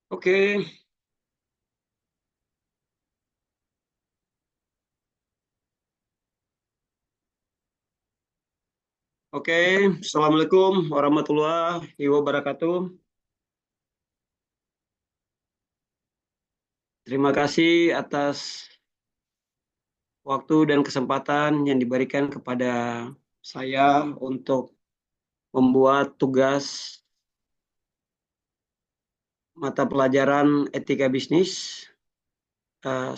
Oke, oke. Assalamualaikum warahmatullahi wabarakatuh. Terima kasih atas waktu dan kesempatan yang diberikan kepada saya untuk membuat tugas mata pelajaran etika bisnis.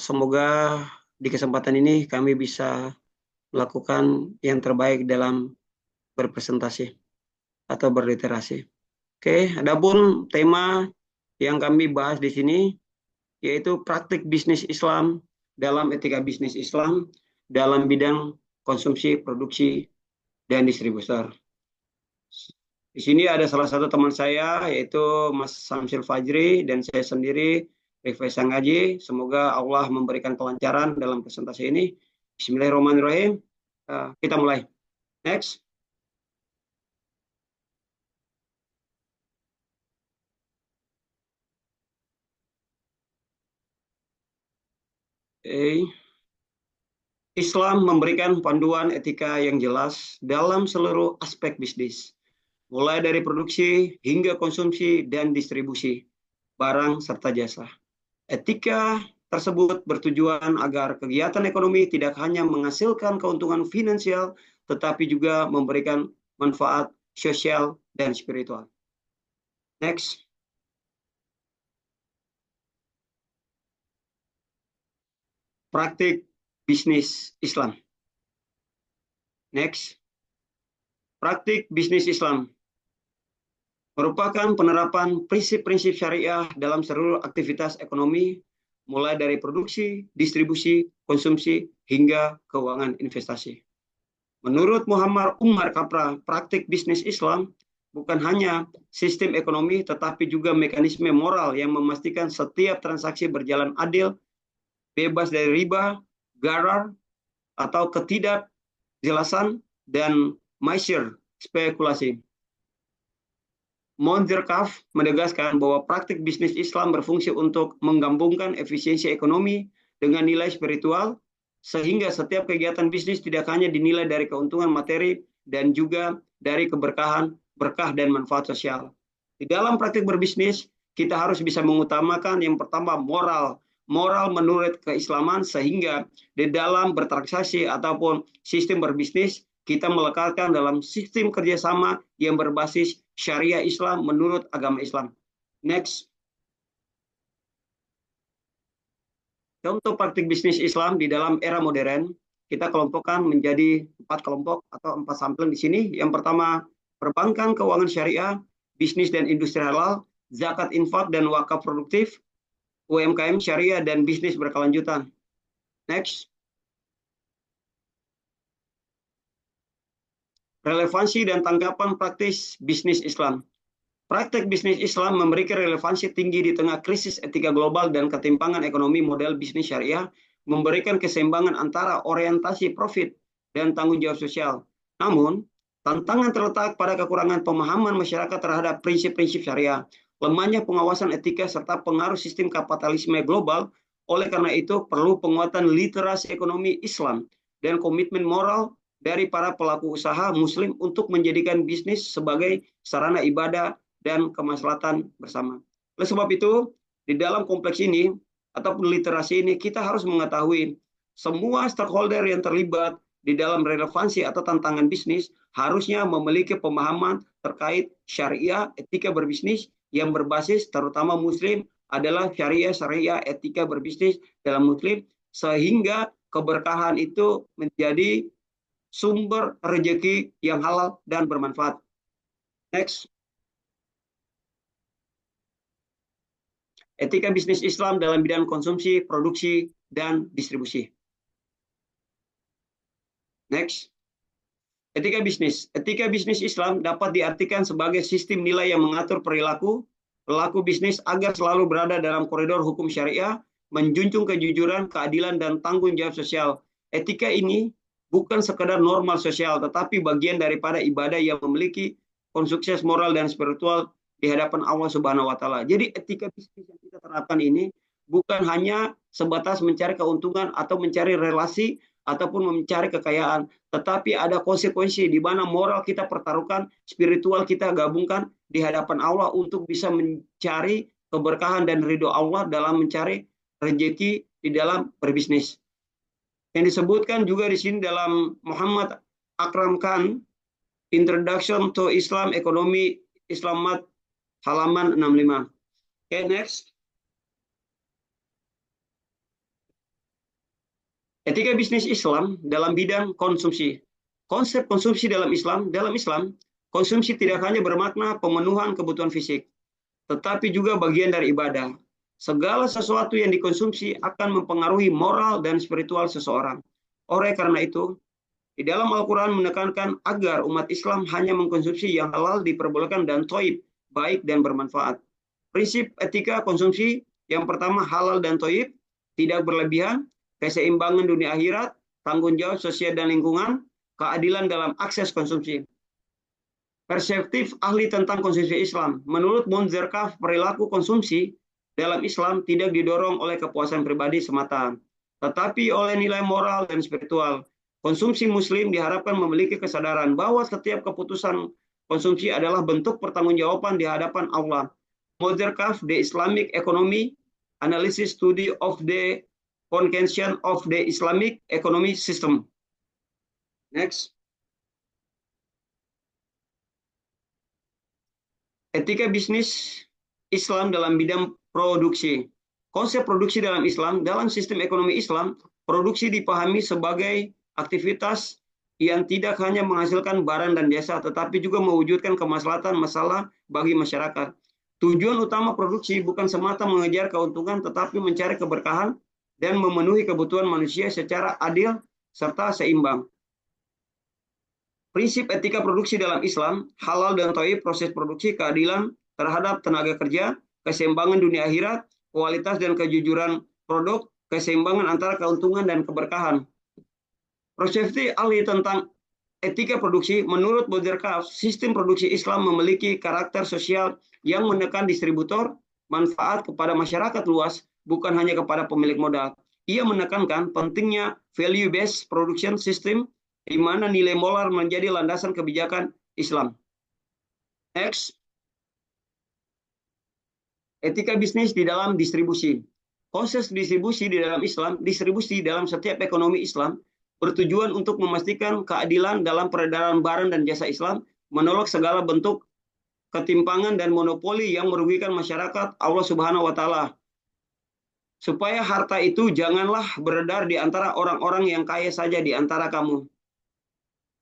Semoga di kesempatan ini kami bisa melakukan yang terbaik dalam berpresentasi atau berliterasi. Oke, adapun tema yang kami bahas di sini yaitu praktik bisnis Islam dalam etika bisnis Islam dalam bidang konsumsi, produksi, dan distributor. Di sini ada salah satu teman saya yaitu Mas Samsil Fajri dan saya sendiri Rifai Sangaji. Semoga Allah memberikan kelancaran dalam presentasi ini. Bismillahirrahmanirrahim. Kita mulai. Next. Islam memberikan panduan etika yang jelas dalam seluruh aspek bisnis, mulai dari produksi hingga konsumsi dan distribusi barang serta jasa. Etika tersebut bertujuan agar kegiatan ekonomi tidak hanya menghasilkan keuntungan finansial, tetapi juga memberikan manfaat sosial dan spiritual. Next. Praktik bisnis Islam. Next. Praktik bisnis Islam merupakan penerapan prinsip-prinsip syariah dalam seluruh aktivitas ekonomi, mulai dari produksi, distribusi, konsumsi, hingga keuangan investasi. Menurut Muhammad Umar Kapra, praktik bisnis Islam bukan hanya sistem ekonomi, tetapi juga mekanisme moral yang memastikan setiap transaksi berjalan adil, bebas dari riba, gharar, atau ketidakjelasan, dan maisir, spekulasi. Monzer Kaf menegaskan bahwa praktik bisnis Islam berfungsi untuk menggabungkan efisiensi ekonomi dengan nilai spiritual, sehingga setiap kegiatan bisnis tidak hanya dinilai dari keuntungan materi dan juga dari keberkahan, berkah, dan manfaat sosial. Di dalam praktik berbisnis, kita harus bisa mengutamakan yang pertama moral menurut keislaman, sehingga di dalam bertransaksi ataupun sistem berbisnis, kita melekatkan dalam sistem kerjasama yang berbasis syariah Islam menurut agama Islam. Next. Contoh praktik bisnis Islam di dalam era modern, kita kelompokkan menjadi 4 kelompok atau 4 sampling di sini. Yang pertama, perbankan keuangan syariah, bisnis dan industri halal, zakat infak dan wakaf produktif, UMKM syariah, dan bisnis berkelanjutan. Next. Relevansi dan tanggapan praktis bisnis Islam. Praktek bisnis Islam memiliki relevansi tinggi di tengah krisis etika global dan ketimpangan ekonomi. Model bisnis syariah memberikan keseimbangan antara orientasi profit dan tanggung jawab sosial. Namun, tantangan terletak pada kekurangan pemahaman masyarakat terhadap prinsip-prinsip syariah, lemahnya pengawasan etika, serta pengaruh sistem kapitalisme global. Oleh karena itu, perlu penguatan literasi ekonomi Islam dan komitmen moral dari para pelaku usaha Muslim untuk menjadikan bisnis sebagai sarana ibadah dan kemaslahatan bersama. Oleh sebab itu, di dalam kompleks ini ataupun literasi ini, kita harus mengetahui semua stakeholder yang terlibat di dalam relevansi atau tantangan bisnis harusnya memiliki pemahaman terkait syariah etika berbisnis yang berbasis terutama Muslim adalah syariah etika berbisnis dalam Muslim, sehingga keberkahan itu menjadi sumber rezeki yang halal dan bermanfaat. Next. Etika bisnis Islam dalam bidang konsumsi, produksi, dan distribusi. Next. Etika bisnis. Etika bisnis Islam dapat diartikan sebagai sistem nilai yang mengatur perilaku pelaku bisnis agar selalu berada dalam koridor hukum syariah, menjunjung kejujuran, keadilan, dan tanggung jawab sosial. Etika ini bukan sekadar normal sosial, tetapi bagian daripada ibadah yang memiliki konsekuensi moral dan spiritual di hadapan Allah Subhanahu wa taala. Jadi etika bisnis yang kita terapkan ini bukan hanya sebatas mencari keuntungan atau mencari relasi ataupun mencari kekayaan, tetapi ada konsekuensi di mana moral kita pertaruhkan, spiritual kita gabungkan di hadapan Allah untuk bisa mencari keberkahan dan ridho Allah dalam mencari rezeki di dalam berbisnis. Yang disebutkan juga di sini dalam Muhammad Akram Khan, Introduction to Islam Economy Islamat halaman 65. Okay, next. Etika bisnis Islam dalam bidang konsumsi. Konsep konsumsi dalam Islam, konsumsi tidak hanya bermakna pemenuhan kebutuhan fisik, tetapi juga bagian dari ibadah. Segala sesuatu yang dikonsumsi akan mempengaruhi moral dan spiritual seseorang. Oleh karena itu, di dalam Al-Quran menekankan agar umat Islam hanya mengkonsumsi yang halal diperbolehkan dan thayyib, baik dan bermanfaat. Prinsip etika konsumsi yang pertama halal dan thayyib, tidak berlebihan, keseimbangan dunia akhirat, tanggung jawab sosial dan lingkungan, keadilan dalam akses konsumsi. Perspektif ahli tentang konsumsi Islam. Menurut Munzirkaf, perilaku konsumsi dalam Islam tidak didorong oleh kepuasan pribadi semata, tetapi oleh nilai moral dan spiritual. Konsumsi Muslim diharapkan memiliki kesadaran bahwa setiap keputusan konsumsi adalah bentuk pertanggungjawaban di hadapan Allah. Munzirkaf, The Islamic Economy, Analysis Study of the Convention of the Islamic Economic System. Next. Etika bisnis Islam dalam bidang produksi. Konsep produksi dalam Islam, dalam sistem ekonomi Islam, produksi dipahami sebagai aktivitas yang tidak hanya menghasilkan barang dan jasa, tetapi juga mewujudkan kemaslahatan masalah bagi masyarakat. Tujuan utama produksi bukan semata mengejar keuntungan, tetapi mencari keberkahan dan memenuhi kebutuhan manusia secara adil serta seimbang. Prinsip etika produksi dalam Islam, halal dan thayyib, proses produksi, keadilan terhadap tenaga kerja, keseimbangan dunia akhirat, kualitas dan kejujuran produk, keseimbangan antara keuntungan dan keberkahan. Perspektif ahli tentang etika produksi, menurut Munzirkaf, sistem produksi Islam memiliki karakter sosial yang menekan distributor, manfaat kepada masyarakat luas, bukan hanya kepada pemilik modal. Ia menekankan pentingnya value-based production system, di mana nilai moral menjadi landasan kebijakan Islam. Next. Etika bisnis di dalam distribusi. Konsep distribusi di dalam Islam, distribusi dalam setiap ekonomi Islam, bertujuan untuk memastikan keadilan dalam peredaran barang dan jasa Islam, menolak segala bentuk ketimpangan dan monopoli yang merugikan masyarakat Allah Subhanahu wa taala. Supaya harta itu janganlah beredar di antara orang-orang yang kaya saja di antara kamu.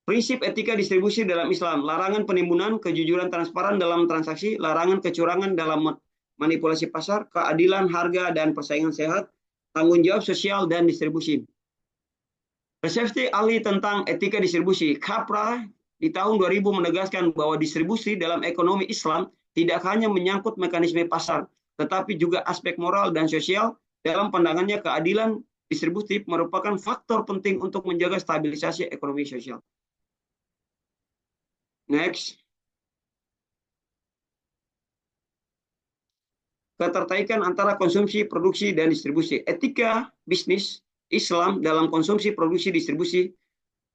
Prinsip etika distribusi dalam Islam, larangan penimbunan, kejujuran transparan dalam transaksi, larangan kecurangan dalam manipulasi pasar, keadilan harga dan persaingan sehat, tanggung jawab sosial dan distribusi. Persepsi ahli tentang etika distribusi, Capra di tahun 2000 menegaskan bahwa distribusi dalam ekonomi Islam tidak hanya menyangkut mekanisme pasar, tetapi juga aspek moral dan sosial. Dalam pandangannya, keadilan distributif merupakan faktor penting untuk menjaga stabilisasi ekonomi sosial. Next. Keterkaitan antara konsumsi, produksi, dan distribusi. Etika bisnis Islam dalam konsumsi, produksi, distribusi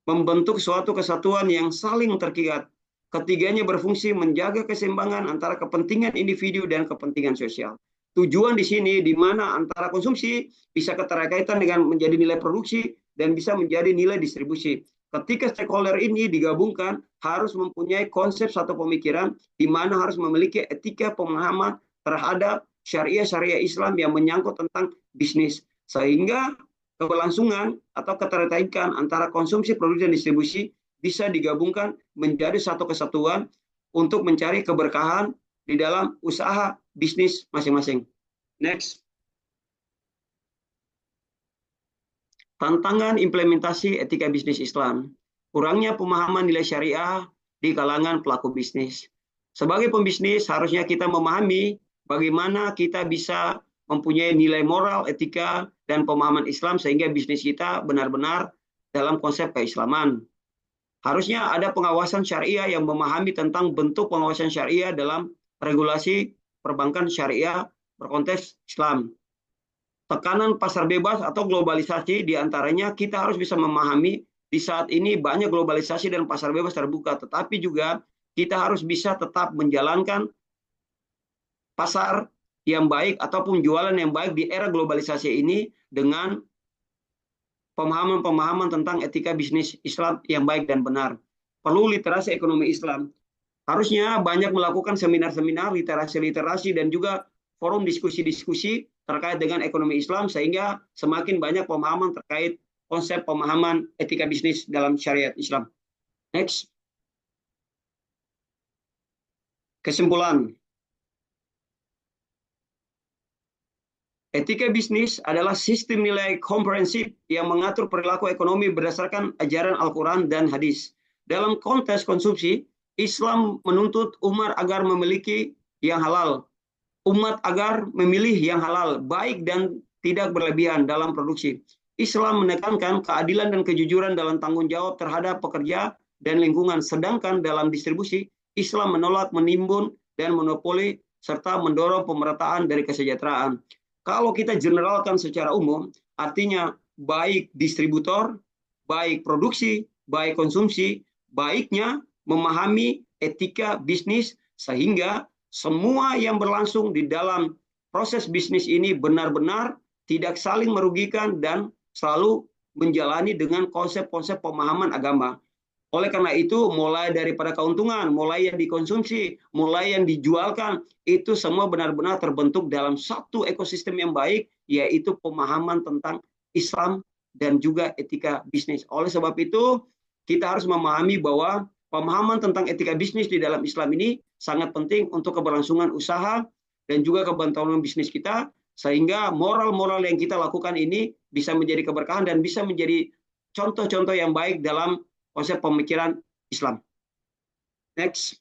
membentuk suatu kesatuan yang saling terikat. Ketiganya berfungsi menjaga keseimbangan antara kepentingan individu dan kepentingan sosial. Tujuan di sini di mana antara konsumsi bisa keterkaitan dengan menjadi nilai produksi dan bisa menjadi nilai distribusi. Ketika stakeholder ini digabungkan, harus mempunyai konsep satu pemikiran di mana harus memiliki etika pemahaman terhadap syariah Islam yang menyangkut tentang bisnis. Sehingga keberlangsungan atau keterkaitan antara konsumsi, produksi, dan distribusi bisa digabungkan menjadi satu kesatuan untuk mencari keberkahan di dalam usaha bisnis masing-masing. Next. Tantangan implementasi etika bisnis Islam. Kurangnya pemahaman nilai syariah di kalangan pelaku bisnis. Sebagai pembisnis, harusnya kita memahami bagaimana kita bisa mempunyai nilai moral, etika, dan pemahaman Islam sehingga bisnis kita benar-benar dalam konsep keislaman. Harusnya ada pengawasan syariah yang memahami tentang bentuk pengawasan syariah dalam regulasi perbankan syariah berkonteks Islam. Tekanan pasar bebas atau globalisasi diantaranya kita harus bisa memahami di saat ini banyak globalisasi dan pasar bebas terbuka, tetapi juga kita harus bisa tetap menjalankan pasar yang baik ataupun jualan yang baik di era globalisasi ini dengan pemahaman-pemahaman tentang etika bisnis Islam yang baik dan benar. Perlu literasi ekonomi Islam. Harusnya banyak melakukan seminar-seminar, literasi-literasi, dan juga forum diskusi-diskusi terkait dengan ekonomi Islam, sehingga semakin banyak pemahaman terkait konsep pemahaman etika bisnis dalam syariat Islam. Next. Kesimpulan. Etika bisnis adalah sistem nilai komprehensif yang mengatur perilaku ekonomi berdasarkan ajaran Al-Quran dan hadis. Dalam konteks konsumsi, Islam menuntut umat agar memiliki yang halal. Umat agar memilih yang halal, baik dan tidak berlebihan dalam produksi. Islam menekankan keadilan dan kejujuran dalam tanggung jawab terhadap pekerja dan lingkungan. Sedangkan dalam distribusi, Islam menolak menimbun dan monopoli serta mendorong pemerataan dari kesejahteraan. Kalau kita generalkan secara umum, artinya baik distributor, baik produksi, baik konsumsi, baiknya memahami etika bisnis sehingga semua yang berlangsung di dalam proses bisnis ini benar-benar tidak saling merugikan dan selalu menjalani dengan konsep-konsep pemahaman agama. Oleh karena itu, mulai daripada keuntungan, mulai yang dikonsumsi, mulai yang dijualkan, itu semua benar-benar terbentuk dalam satu ekosistem yang baik, yaitu pemahaman tentang Islam dan juga etika bisnis. Oleh sebab itu, kita harus memahami bahwa pemahaman tentang etika bisnis di dalam Islam ini sangat penting untuk keberlangsungan usaha dan juga keberlangsungan bisnis kita, sehingga moral-moral yang kita lakukan ini bisa menjadi keberkahan dan bisa menjadi contoh-contoh yang baik dalam konsep pemikiran Islam. Next.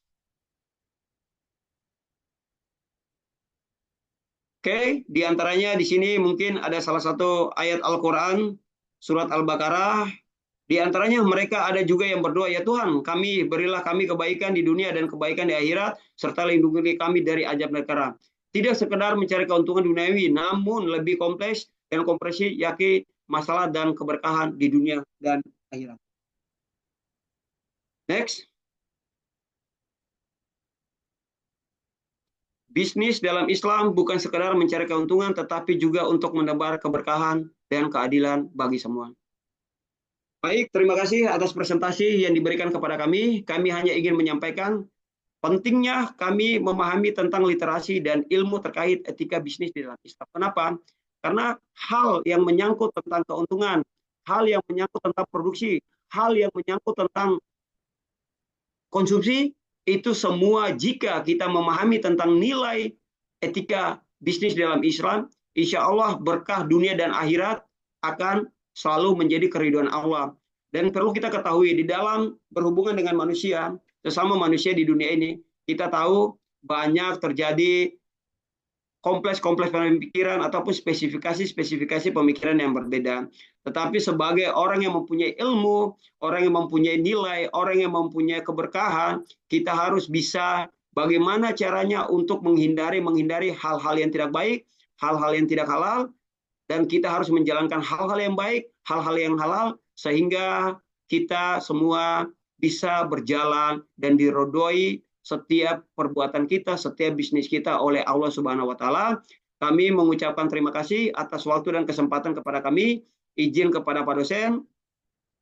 Oke, di antaranya di sini mungkin ada salah satu ayat Al-Quran, surat Al-Baqarah. Di antaranya mereka ada juga yang berdoa, ya Tuhan, berilah kami kebaikan di dunia dan kebaikan di akhirat, serta lindungi kami dari azab neraka. Tidak sekedar mencari keuntungan duniawi, namun lebih kompleks dan komprehensif, yakni masalah dan keberkahan di dunia dan akhirat. Next. Bisnis dalam Islam bukan sekedar mencari keuntungan, tetapi juga untuk menebar keberkahan dan keadilan bagi semua. Baik, terima kasih atas presentasi yang diberikan kepada kami. Kami hanya ingin menyampaikan pentingnya kami memahami tentang literasi dan ilmu terkait etika bisnis di dalam Islam. Kenapa? Karena hal yang menyangkut tentang keuntungan, hal yang menyangkut tentang produksi, hal yang menyangkut tentang konsumsi, itu semua jika kita memahami tentang nilai etika bisnis dalam Islam, insya Allah berkah dunia dan akhirat akan selalu menjadi keridhaan Allah. Dan perlu kita ketahui di dalam berhubungan dengan manusia, sesama manusia di dunia ini, kita tahu banyak terjadi kompleks-kompleks pemikiran ataupun spesifikasi-spesifikasi pemikiran yang berbeda. Tetapi sebagai orang yang mempunyai ilmu, orang yang mempunyai nilai, orang yang mempunyai keberkahan, kita harus bisa bagaimana caranya untuk menghindari hal-hal yang tidak baik, hal-hal yang tidak halal, dan kita harus menjalankan hal-hal yang baik, hal-hal yang halal, sehingga kita semua bisa berjalan dan diridhoi setiap perbuatan kita, setiap bisnis kita oleh Allah Subhanahu wa Ta'ala. Kami mengucapkan terima kasih atas waktu dan kesempatan kepada kami. Izin kepada Pak dosen,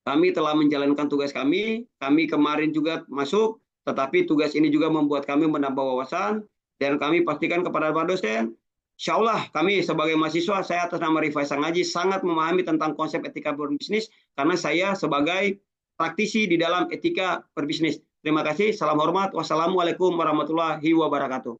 kami telah menjalankan tugas kami. Kami kemarin juga masuk, tetapi tugas ini juga membuat kami menambah wawasan. Dan kami pastikan kepada Pak dosen, insya Allah kami sebagai mahasiswa, saya atas nama Rifai Sangaji sangat memahami tentang konsep etika berbisnis, karena saya sebagai praktisi di dalam etika berbisnis. Terima kasih, salam hormat, wassalamualaikum warahmatullahi wabarakatuh.